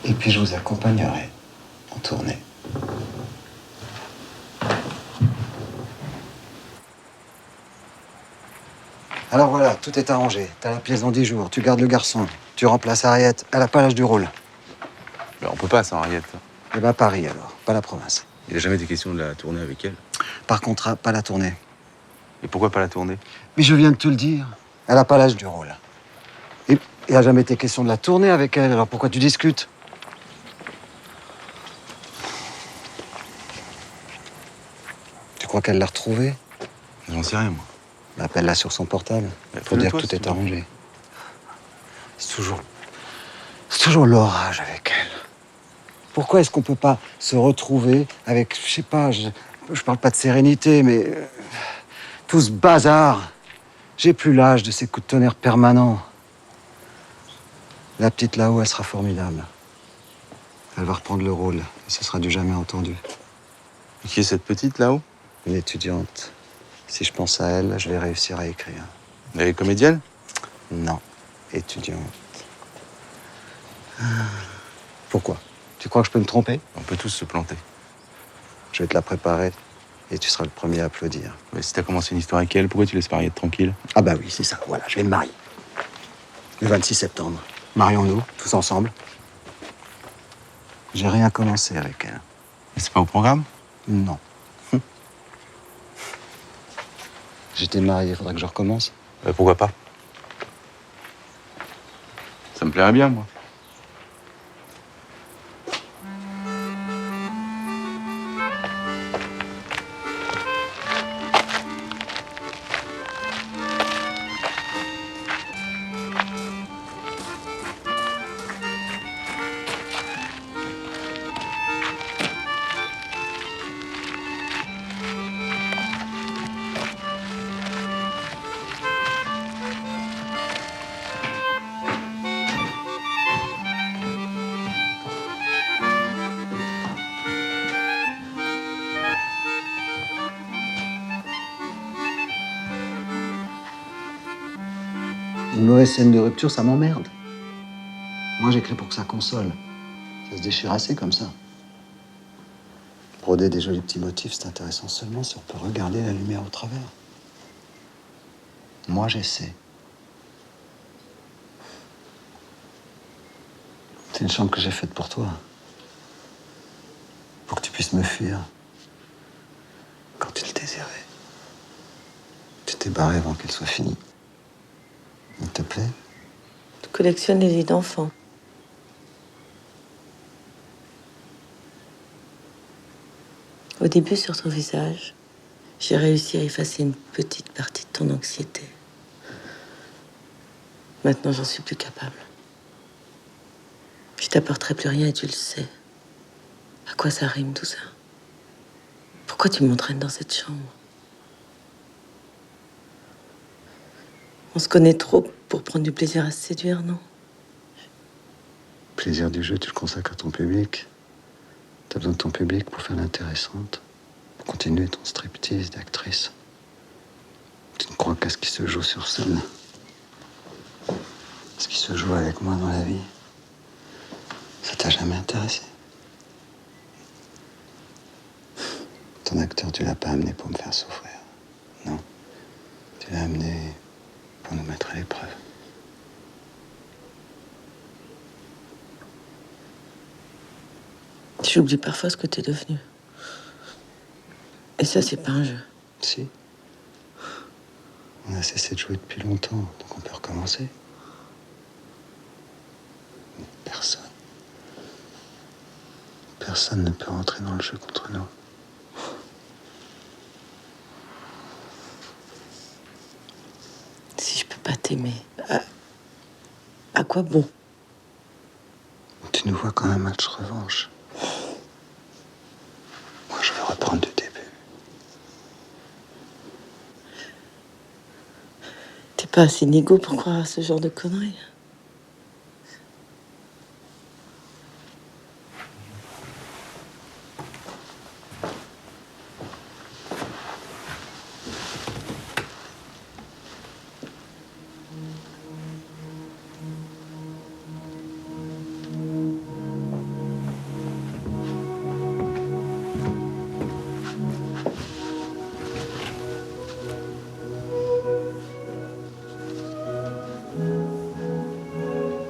Et puis je vous accompagnerai en tournée. Alors voilà, tout est arrangé. T'as la pièce dans 10 jours, tu gardes le garçon, tu remplaces Harriet, elle a pas l'âge du rôle. Ben, on peut pas sans Harriet. Eh ben Paris alors, pas la province. Il n'a jamais été question de la tourner avec elle. Par contrat, pas la tournée. Et pourquoi pas la tourner? Mais je viens de te le dire, elle a pas l'âge du rôle. Et il a jamais été question de la tourner avec elle, alors pourquoi tu discutes? Tu crois qu'elle l'a retrouvée? J'en sais rien, moi. Bah, appelle-la sur son portable, pour dire que tout est arrangé. C'est toujours l'orage avec elle. Pourquoi est-ce qu'on peut pas se retrouver avec, je sais pas, je parle pas de sérénité, mais tout ce bazar. J'ai plus l'âge de ces coups de tonnerre permanents. La petite là-haut, elle sera formidable. Elle va reprendre le rôle, et ce sera du jamais entendu. Et qui est cette petite là-haut? Une étudiante. Si je pense à elle, je vais réussir à écrire. Elle est comédienne? Non, étudiante. Pourquoi? Tu crois que je peux me tromper? On peut tous se planter. Je vais te la préparer et tu seras le premier à applaudir. Mais si t'as commencé une histoire avec elle, pourquoi tu laisses Harriet tranquille? Ah bah oui, c'est ça, voilà, je vais me marier. Le 26 septembre. Marions-nous, tous ensemble. J'ai rien commencé avec elle. Mais c'est pas au programme? Non. J'étais marié, faudrait que je recommence. Pourquoi pas? Ça me plairait bien, moi. Une mauvaise scène de rupture, ça m'emmerde. Moi, j'écris pour que ça console. Ça se déchire assez comme ça. Broder des jolis petits motifs, c'est intéressant seulement si on peut regarder la lumière au travers. Moi, j'essaie. C'est une chambre que j'ai faite pour toi. Pour que tu puisses me fuir. Quand tu le désirais. Tu t'es barré avant qu'elle soit finie. Il te plaît? Tu collectionnes les lits d'enfants. Au début, sur ton visage, j'ai réussi à effacer une petite partie de ton anxiété. Maintenant, j'en suis plus capable. Je t'apporterai plus rien et tu le sais. À quoi ça rime tout ça? Pourquoi tu m'entraînes dans cette chambre? On se connaît trop pour prendre du plaisir à se séduire, non? Le plaisir du jeu, tu le consacres à ton public. T'as besoin de ton public pour faire l'intéressante. Pour continuer ton striptease d'actrice. Tu ne crois qu'à ce qui se joue sur scène. Ce qui se joue avec moi dans la vie. Ça t'a jamais intéressé? Ton acteur, tu l'as pas amené pour me faire souffrir. Non. Tu l'as amené pour nous mettre à l'épreuve. J'oublie parfois ce que t'es devenu. Et ça, c'est pas un jeu. Si. On a cessé de jouer depuis longtemps, donc on peut recommencer. Personne. Personne ne peut rentrer dans le jeu contre nous. Si je peux pas t'aimer, à quoi bon? Tu nous vois comme un match revanche. Moi, je veux reprendre du début. T'es pas assez nigo pour croire à ce genre de conneries.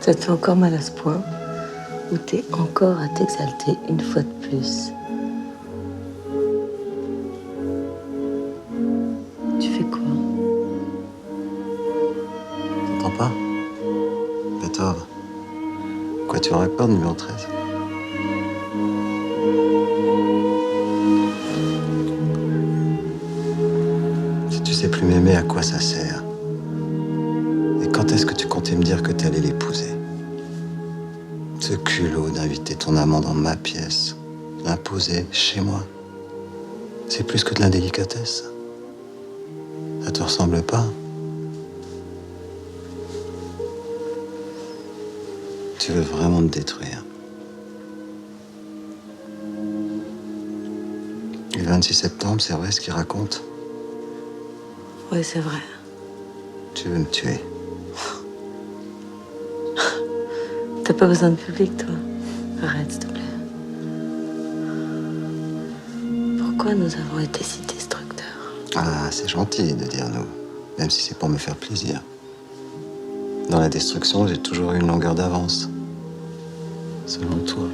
Ça te fait encore mal à ce point où t'es encore à t'exalter une fois de plus. Tu fais quoi? T'entends pas? Beethoven. Quoi, tu aurais peur de numéro 13? Si tu sais plus m'aimer, à quoi ça sert? Et quand est-ce que tu comptais me dire que t'allais l'épouser? Ce culot d'inviter ton amant dans ma pièce, l'imposer chez moi. C'est plus que de l'indélicatesse. Ça te ressemble pas? Tu veux vraiment me détruire. Et le 26 septembre, c'est vrai ce qu'il raconte? Oui, c'est vrai. Tu veux me tuer? T'as pas besoin de public, toi. Arrête, s'il te plaît. Pourquoi nous avons été si destructeurs? Ah, c'est gentil de dire nous, même si c'est pour me faire plaisir. Dans la destruction, j'ai toujours eu une longueur d'avance. Selon toi.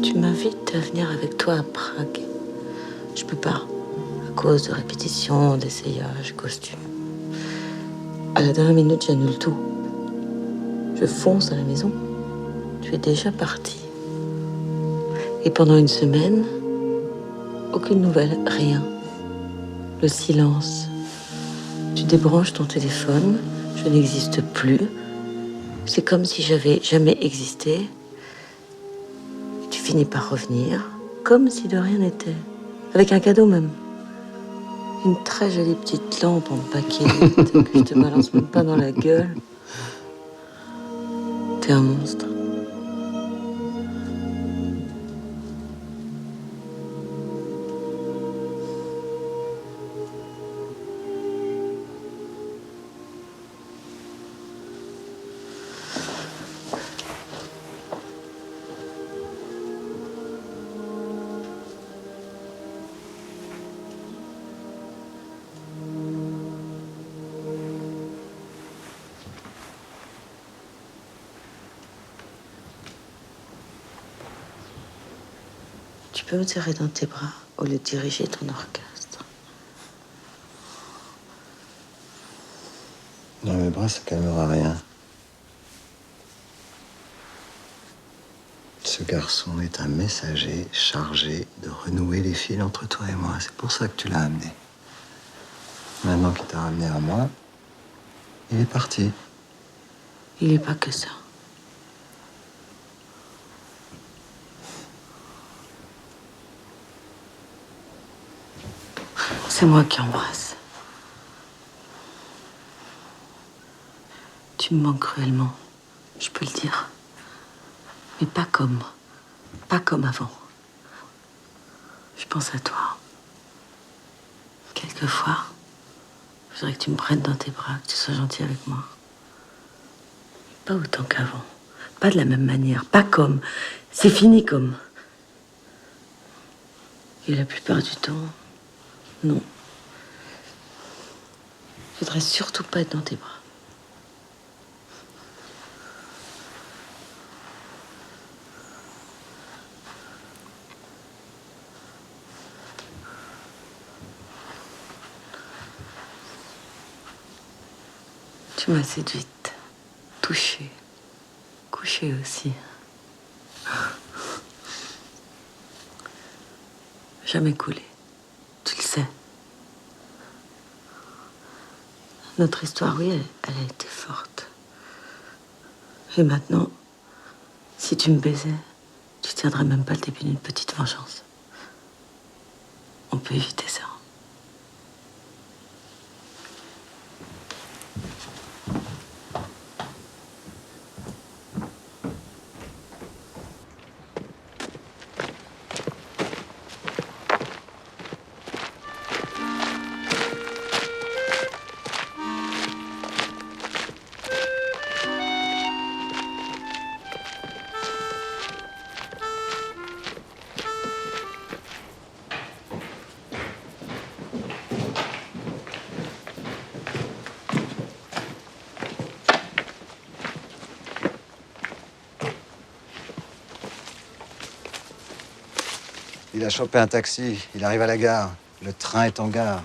Tu m'invites à venir avec toi à Prague. Je peux pas, à cause de répétitions, d'essayages, costumes. À la dernière minute, j'annule tout. Je fonce à la maison. Tu es déjà parti. Et pendant une semaine, aucune nouvelle, rien. Le silence. Tu débranches ton téléphone, je n'existe plus. C'est comme si j'avais jamais existé. Et tu finis par revenir, comme si de rien n'était. Avec un cadeau même. Une très jolie petite lampe en bakélite que je te balance même pas dans la gueule. T'es un monstre. Tu peux me serrer dans tes bras au lieu de diriger ton orchestre. Dans mes bras, ça calmera rien. Ce garçon est un messager chargé de renouer les fils entre toi et moi. C'est pour ça que tu l'as amené. Maintenant qu'il t'a ramené à moi, il est parti. Il n'est pas que ça. C'est moi qui embrasse. Tu me manques cruellement, je peux le dire. Mais pas comme avant. Je pense à toi. Quelquefois, je voudrais que tu me prennes dans tes bras, que tu sois gentil avec moi. Pas autant qu'avant. Pas de la même manière. Pas comme. C'est fini comme. Et la plupart du temps, non. Je voudrais surtout pas être dans tes bras. Tu m'as séduite, touchée, couchée aussi. Jamais coulé, tu le sais. Notre histoire, oui, elle a été forte. Et maintenant, si tu me baisais, tu tiendrais même pas le début d'une petite vengeance. On peut éviter ça. Il a chopé un taxi, il arrive à la gare. Le train est en gare.